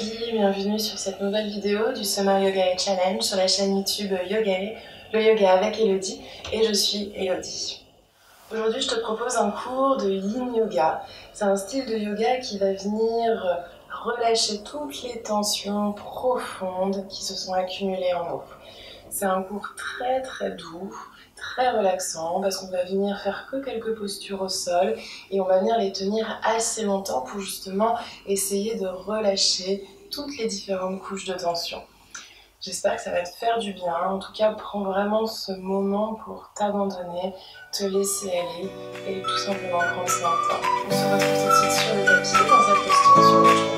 Elodie, bienvenue sur cette nouvelle vidéo du Summer Yoga Challenge sur la chaîne YouTube Yogae, le yoga avec Elodie, et je suis Elodie. Aujourd'hui je te propose un cours de Yin Yoga. C'est un style de yoga qui va venir relâcher toutes les tensions profondes qui se sont accumulées en nous. C'est un cours très doux, très relaxant, parce qu'on va venir faire que quelques postures au sol et on va venir les tenir assez longtemps pour justement essayer de relâcher toutes les différentes couches de tension. J'espère que ça va te faire du bien. En tout cas, prends vraiment ce moment pour t'abandonner, te laisser aller et tout simplement prendre soin de toi. On se retrouve tout de suite sur le tapis dans cette posture sur le jour.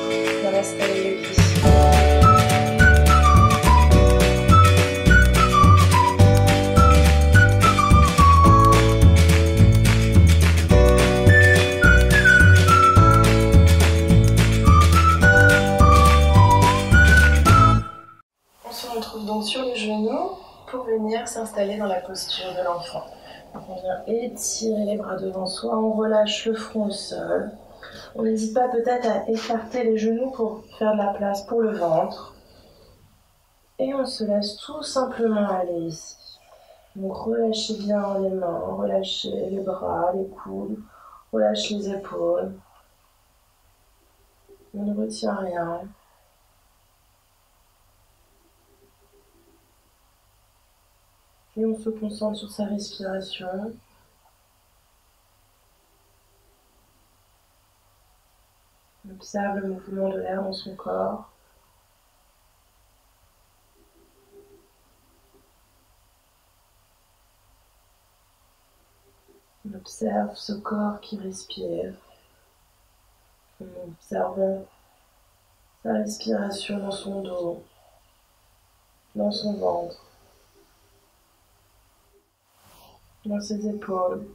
Namaste Yogi. On se retrouve donc sur les genoux pour venir s'installer dans la posture de l'enfant. On vient étirer les bras devant soi, on relâche le front au sol. On n'hésite pas peut-être à écarter les genoux pour faire de la place pour le ventre. Et on se laisse tout simplement aller ici. Donc relâchez bien les mains, relâchez les bras, les coudes, relâchez les épaules. On ne retient rien. Et on se concentre sur sa respiration. On observe le mouvement de l'air dans son corps. On observe ce corps qui respire. On observe sa respiration dans son dos, dans son ventre, dans ses épaules.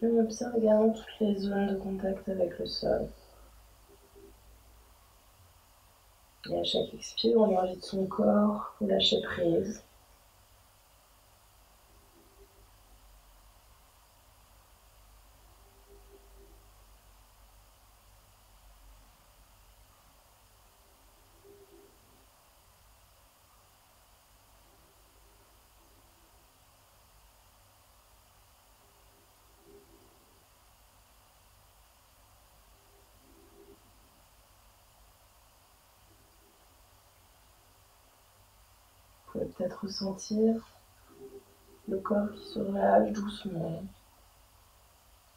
On observe également toutes les zones de contact avec le sol. Et à chaque expire, on invite son corps à lâcher prise. Vous pouvez peut-être ressentir le corps qui se relâche doucement.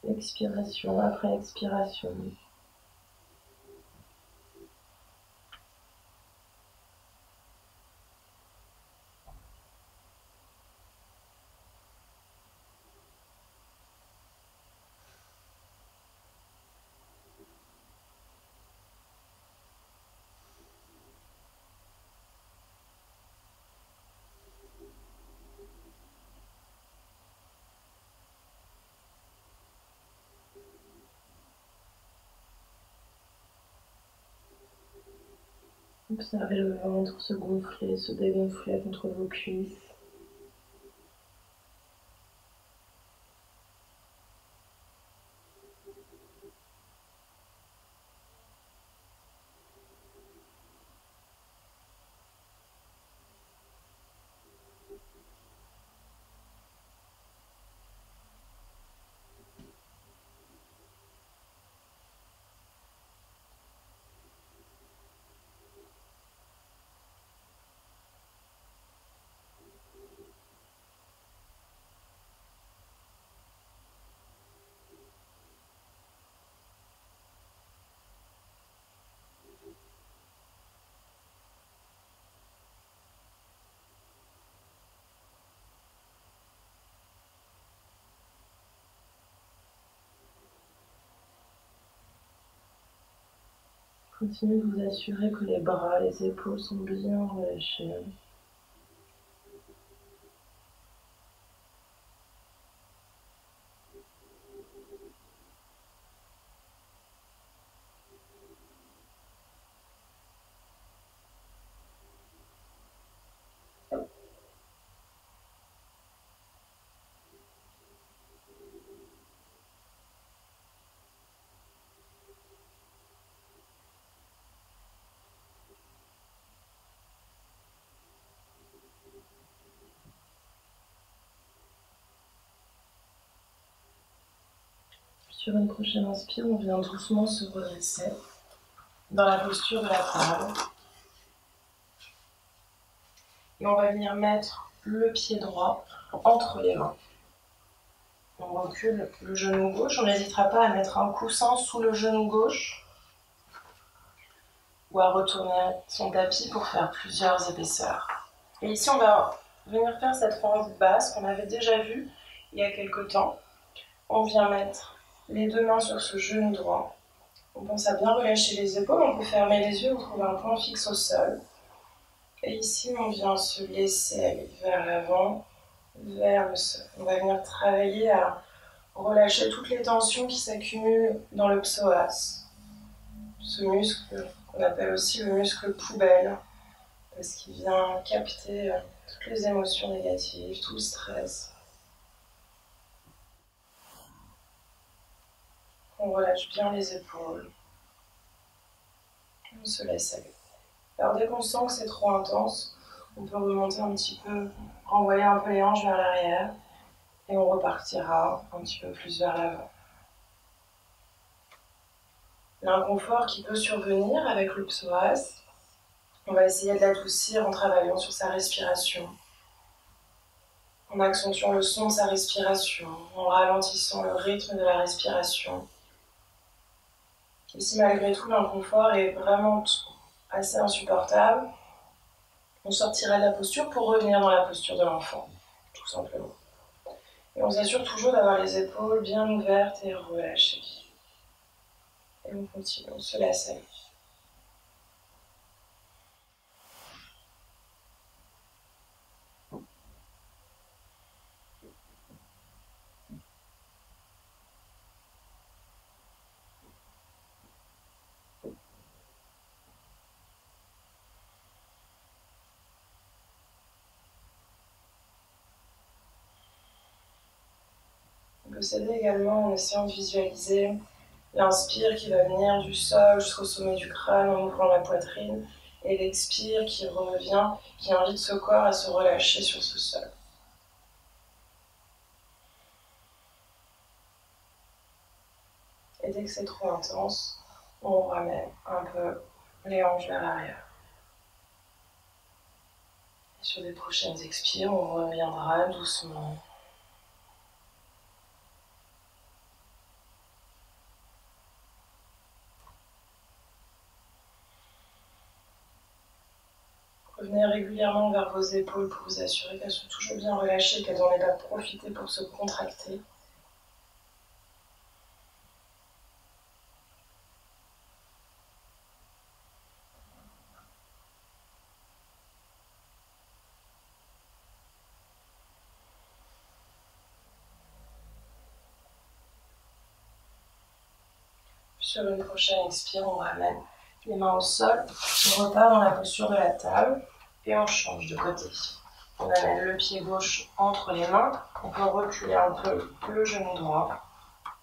Expiration après expiration. Observez le ventre se gonfler, se dégonfler contre vos cuisses. Continuez de vous assurer que les bras, les épaules sont bien relâchés. Sur une prochaine inspire, on vient doucement se redresser dans la posture de la table. Et on va venir mettre le pied droit entre les mains. On recule le genou gauche. On n'hésitera pas à mettre un coussin sous le genou gauche ou à retourner son tapis pour faire plusieurs épaisseurs. Et ici, on va venir faire cette fente basse qu'on avait déjà vue il y a quelque temps. On vient mettre les deux mains sur ce genou droit. On pense à bien relâcher les épaules. On peut fermer les yeux ou trouver un point fixe au sol. Et ici, on vient se laisser aller vers l'avant, vers le sol. On va venir travailler à relâcher toutes les tensions qui s'accumulent dans le psoas. Ce muscle qu'on appelle aussi le muscle poubelle, parce qu'il vient capter toutes les émotions négatives, tout le stress. On relâche bien les épaules. On se laisse aller. Alors dès qu'on sent que c'est trop intense, on peut remonter un petit peu, renvoyer un peu les hanches vers l'arrière et on repartira un petit peu plus vers l'avant. L'inconfort qui peut survenir avec le psoas, on va essayer de l'adoucir en travaillant sur sa respiration, en accentuant le son de sa respiration, en ralentissant le rythme de la respiration. Et si malgré tout l'inconfort est vraiment assez insupportable, on sortira de la posture pour revenir dans la posture de l'enfant, tout simplement. Et on s'assure toujours d'avoir les épaules bien ouvertes et relâchées. Et on continue, on se laisse aller. On peut s'aider également en essayant de visualiser l'inspire qui va venir du sol jusqu'au sommet du crâne en ouvrant la poitrine et l'expire qui revient, qui invite ce corps à se relâcher sur ce sol. Et dès que c'est trop intense, on ramène un peu les hanches vers l'arrière. Et sur les prochaines expires, on reviendra doucement. Revenez régulièrement vers vos épaules pour vous assurer qu'elles sont toujours bien relâchées, qu'elles n'en aient pas profité pour se contracter. Sur une prochaine expire, on ramène les mains au sol, on repart dans la posture de la table et on change de côté. On amène le pied gauche entre les mains, on peut reculer un peu le genou droit.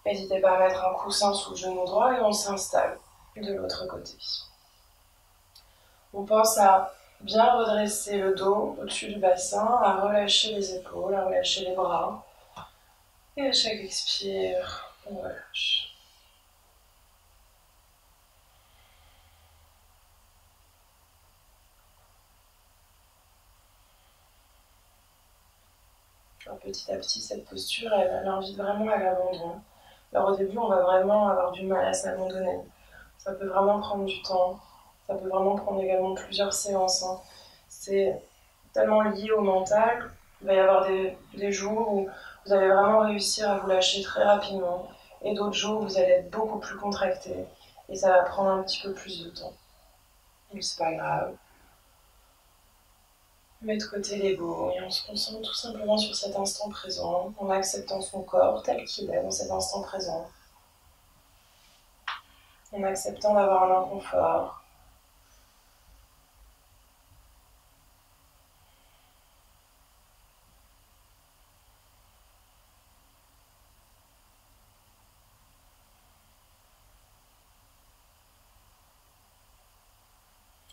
N'hésitez pas à mettre un coussin sous le genou droit et on s'installe de l'autre côté. On pense à bien redresser le dos au-dessus du bassin, à relâcher les épaules, à relâcher les bras. Et à chaque expire, on relâche. Alors, petit à petit, cette posture, elle invite vraiment à l'abandon. Alors au début, on va vraiment avoir du mal à s'abandonner. Ça peut vraiment prendre du temps. Ça peut vraiment prendre également plusieurs séances. C'est tellement lié au mental. Il va y avoir des jours où vous allez vraiment réussir à vous lâcher très rapidement et d'autres jours où vous allez être beaucoup plus contracté et ça va prendre un petit peu plus de temps. Donc c'est pas grave. On met de côté l'ego et on se concentre tout simplement sur cet instant présent, en acceptant son corps tel qu'il est dans cet instant présent, en acceptant d'avoir un inconfort.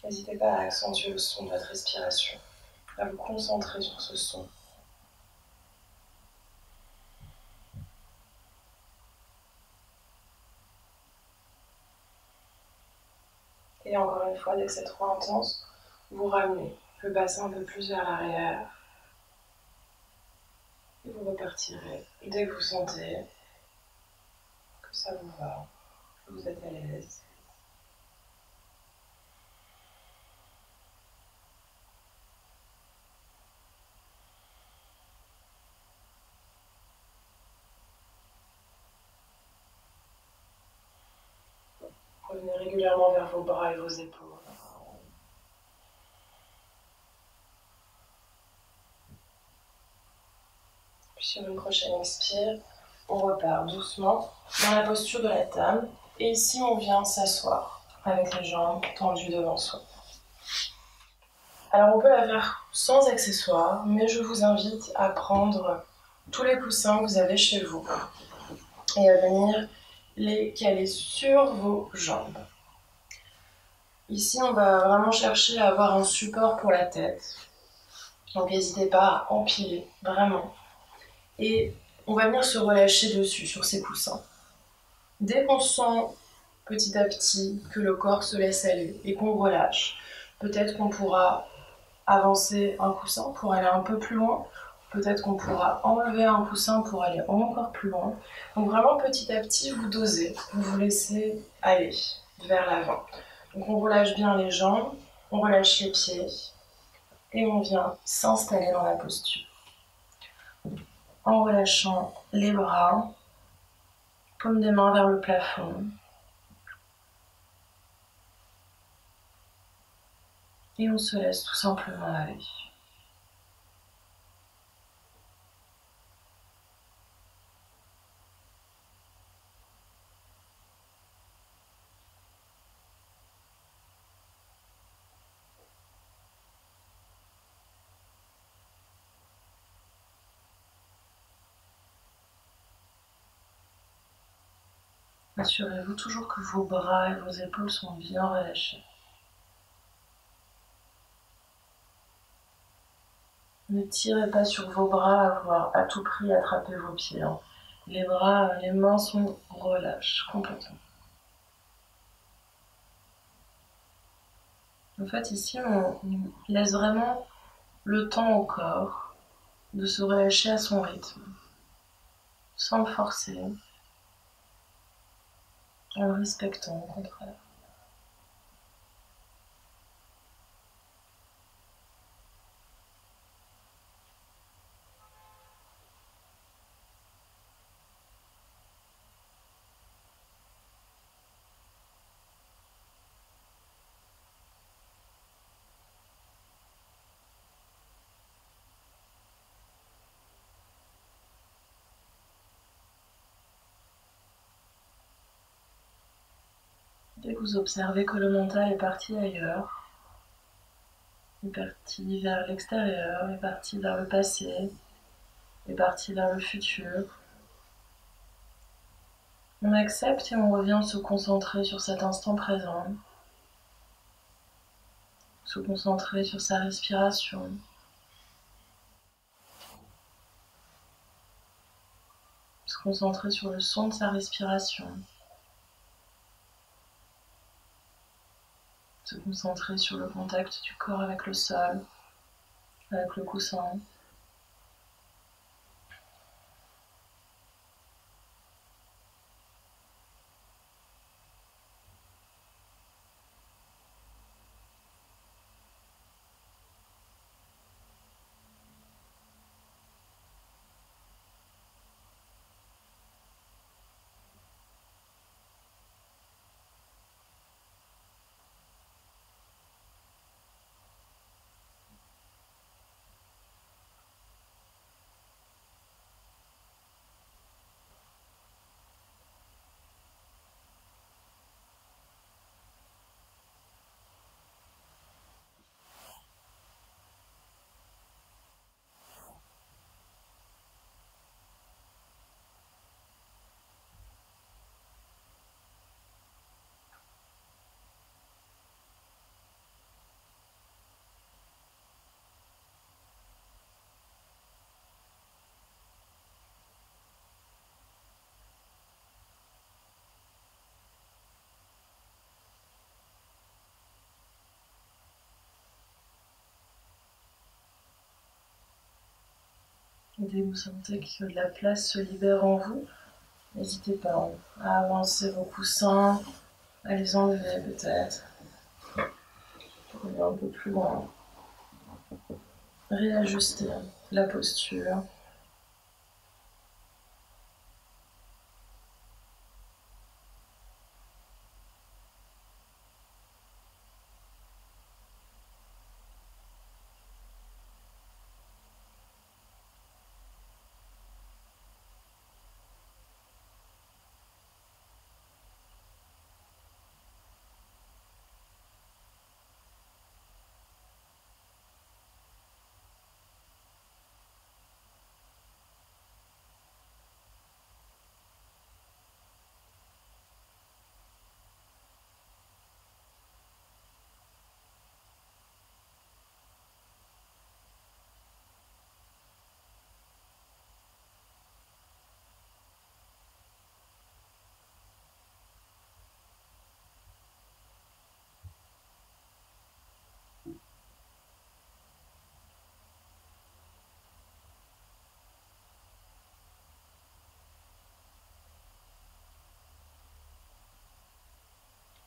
N'hésitez pas à accentuer le son de votre respiration, à vous concentrer sur ce son. Et encore une fois, dès que c'est trop intense, vous ramenez le bassin un peu plus vers l'arrière. Et vous repartirez dès que vous sentez que ça vous va, que vous êtes à l'aise. Revenez régulièrement vers vos bras et vos épaules. Puis sur une prochaine expire, on repart doucement dans la posture de la table. Et ici, on vient s'asseoir avec les jambes tendues devant soi. Alors, on peut la faire sans accessoires, mais je vous invite à prendre tous les coussins que vous avez chez vous et à venir les caler sur vos jambes. Ici, on va vraiment chercher à avoir un support pour la tête. Donc, n'hésitez pas à empiler, vraiment. Et on va venir se relâcher dessus, sur ces coussins. Dès qu'on sent petit à petit que le corps se laisse aller et qu'on relâche, peut-être qu'on pourra avancer un coussin pour aller un peu plus loin. Peut-être qu'on pourra enlever un coussin pour aller encore plus loin. Donc vraiment, petit à petit, vous dosez, vous vous laissez aller vers l'avant. Donc on relâche bien les jambes, on relâche les pieds et on vient s'installer dans la posture. En relâchant les bras, paume des mains vers le plafond. Et on se laisse tout simplement aller. Assurez-vous toujours que vos bras et vos épaules sont bien relâchés. Ne tirez pas sur vos bras à vouloir à tout prix attraper vos pieds. Les bras, les mains sont relâchées complètement. En fait, ici, on laisse vraiment le temps au corps de se relâcher à son rythme, sans le forcer, en le respectant au contraire. Dès que vous observez que le mental est parti ailleurs, est parti vers l'extérieur, est parti vers le passé, est parti vers le futur, on accepte et on revient se concentrer sur cet instant présent, se concentrer sur sa respiration, se concentrer sur le son de sa respiration, se concentrer sur le contact du corps avec le sol, avec le coussin. Et dès que vous sentez que de la place se libère en vous, n'hésitez pas à avancer vos coussins, à les enlever peut-être, pour aller un peu plus loin. Réajuster la posture.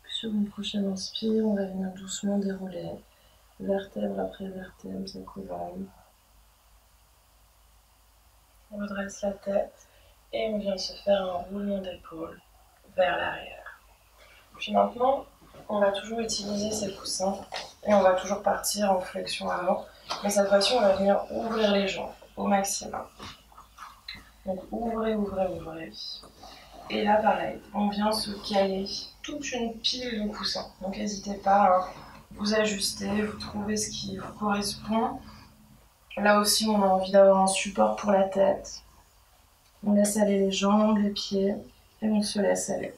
Sur une prochaine inspire, on va venir doucement dérouler, vertèbre après vertèbre, sa colonne. On redresse la tête et on vient se faire un roulement d'épaule vers l'arrière. Puis maintenant, on va toujours utiliser ces coussins et on va toujours partir en flexion avant. Mais cette fois-ci, on va venir ouvrir les jambes au maximum. Donc ouvrez, ouvrez, ouvrez. Et là, pareil, on vient se caler toute une pile de coussins. Donc n'hésitez pas à vous ajuster, vous trouvez ce qui vous correspond. Là aussi, on a envie d'avoir un support pour la tête. On laisse aller les jambes, les pieds, et on se laisse aller.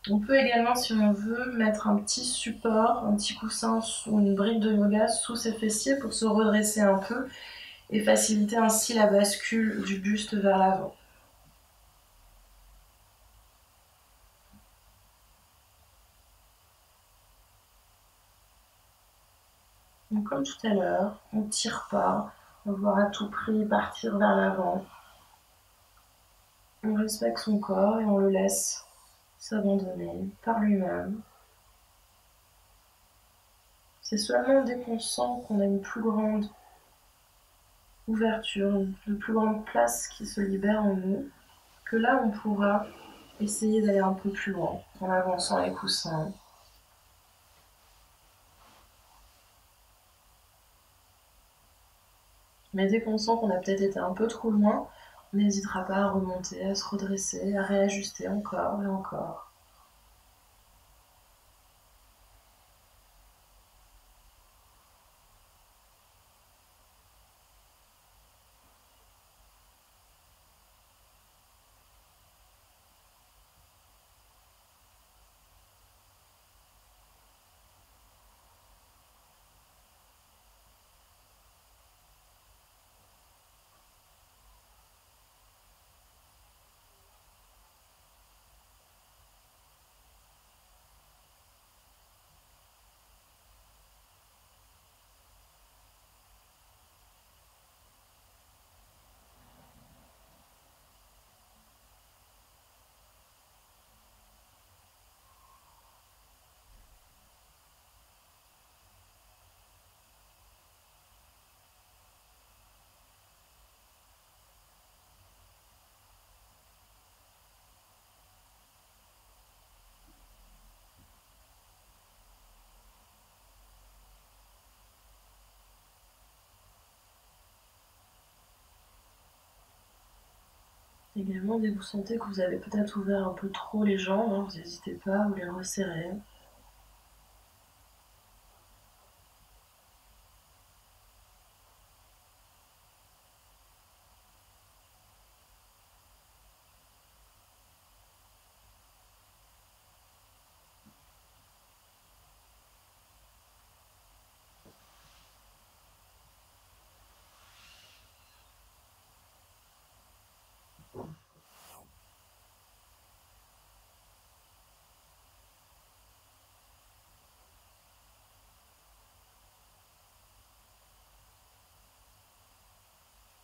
On peut également, si on veut, mettre un petit support, un petit coussin ou une brique de yoga sous ses fessiers pour se redresser un peu et faciliter ainsi la bascule du buste vers l'avant. Donc comme tout à l'heure, on ne tire pas, on va vouloir à tout prix partir vers l'avant. On respecte son corps et on le laisse s'abandonner par lui-même. C'est seulement dès qu'on sent qu'on a une plus grande ouverture, une plus grande place qui se libère en nous, que là on pourra essayer d'aller un peu plus loin en avançant les coussins. Mais dès qu'on sent qu'on a peut-être été un peu trop loin, on n'hésitera pas à remonter, à se redresser, à réajuster encore et encore. Également, dès que vous sentez que vous avez peut-être ouvert un peu trop les jambes, vous n'hésitez pas à vous les resserrer.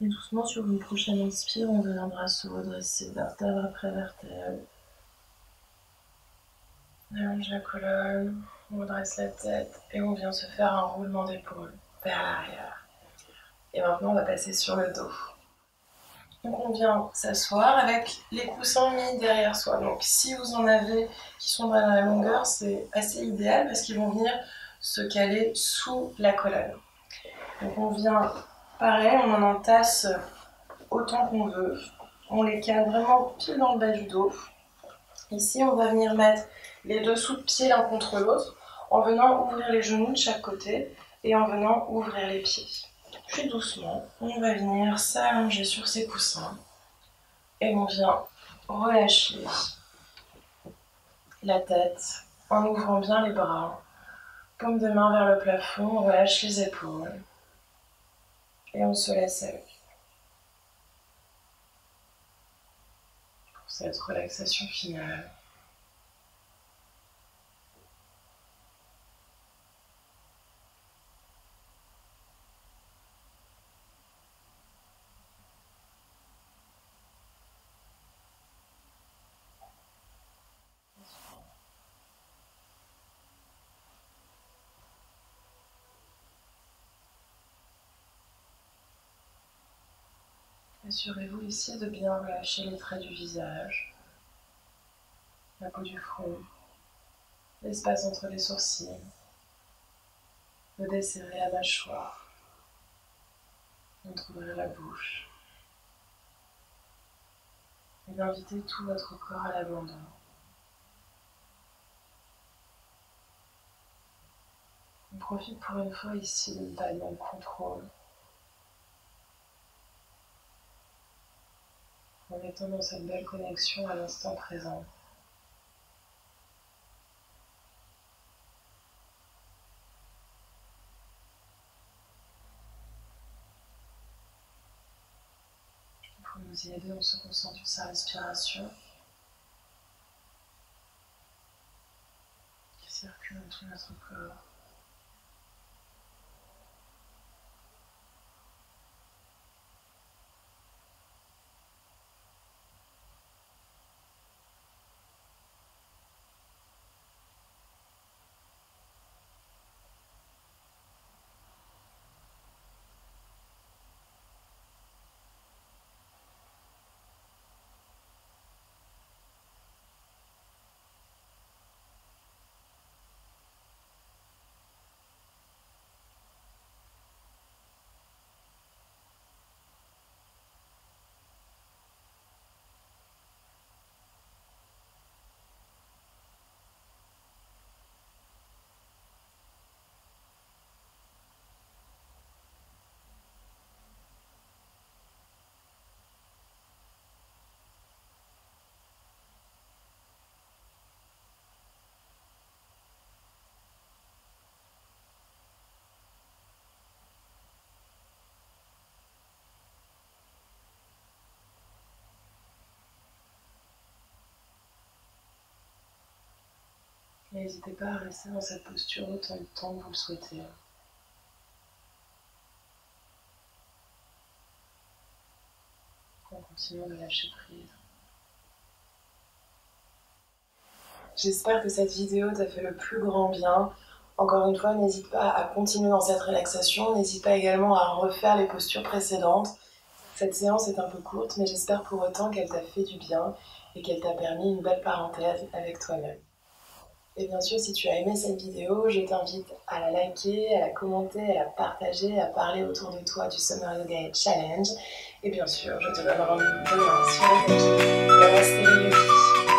Et doucement, sur une prochaine inspire, on viendra se redresser vertèbre après vertèbre. On allonge la colonne, on redresse la tête et on vient se faire un roulement d'épaule vers l'arrière. Et maintenant, on va passer sur le dos. Donc on vient s'asseoir avec les coussins mis derrière soi. Donc si vous en avez qui sont dans la longueur, c'est assez idéal parce qu'ils vont venir se caler sous la colonne. Donc on vient, pareil, on en entasse autant qu'on veut. On les cale vraiment pile dans le bas du dos. Ici, on va venir mettre les dessous de pieds l'un contre l'autre en venant ouvrir les genoux de chaque côté et en venant ouvrir les pieds. Puis doucement, on va venir s'allonger sur ces coussins et on vient relâcher la tête en ouvrant bien les bras, paume de main vers le plafond, on relâche les épaules et on se laisse aller. Pour cette relaxation finale. Assurez-vous ici de bien relâcher les traits du visage, la peau du front, l'espace entre les sourcils, de desserrer la mâchoire, d'ouvrir la bouche et d'inviter tout votre corps à l'abandon. On profite pour une fois ici de ne pas être dans le contrôle, en étant dans cette belle connexion à l'instant présent. Pour nous y aider, on se concentre sur sa respiration qui circule dans tout notre corps. N'hésitez pas à rester dans cette posture autant de temps que vous le souhaitez. En continuant de lâcher prise. J'espère que cette vidéo t'a fait le plus grand bien. Encore une fois, n'hésite pas à continuer dans cette relaxation. N'hésite pas également à refaire les postures précédentes. Cette séance est un peu courte, mais j'espère pour autant qu'elle t'a fait du bien et qu'elle t'a permis une belle parenthèse avec toi-même. Et bien sûr, si tu as aimé cette vidéo, je t'invite à la liker, à la commenter, à la partager, à parler autour de toi du Summer Yoga Challenge. Et bien sûr, je te donne rendez-vous demain sur le tapis. Namaste les yogis.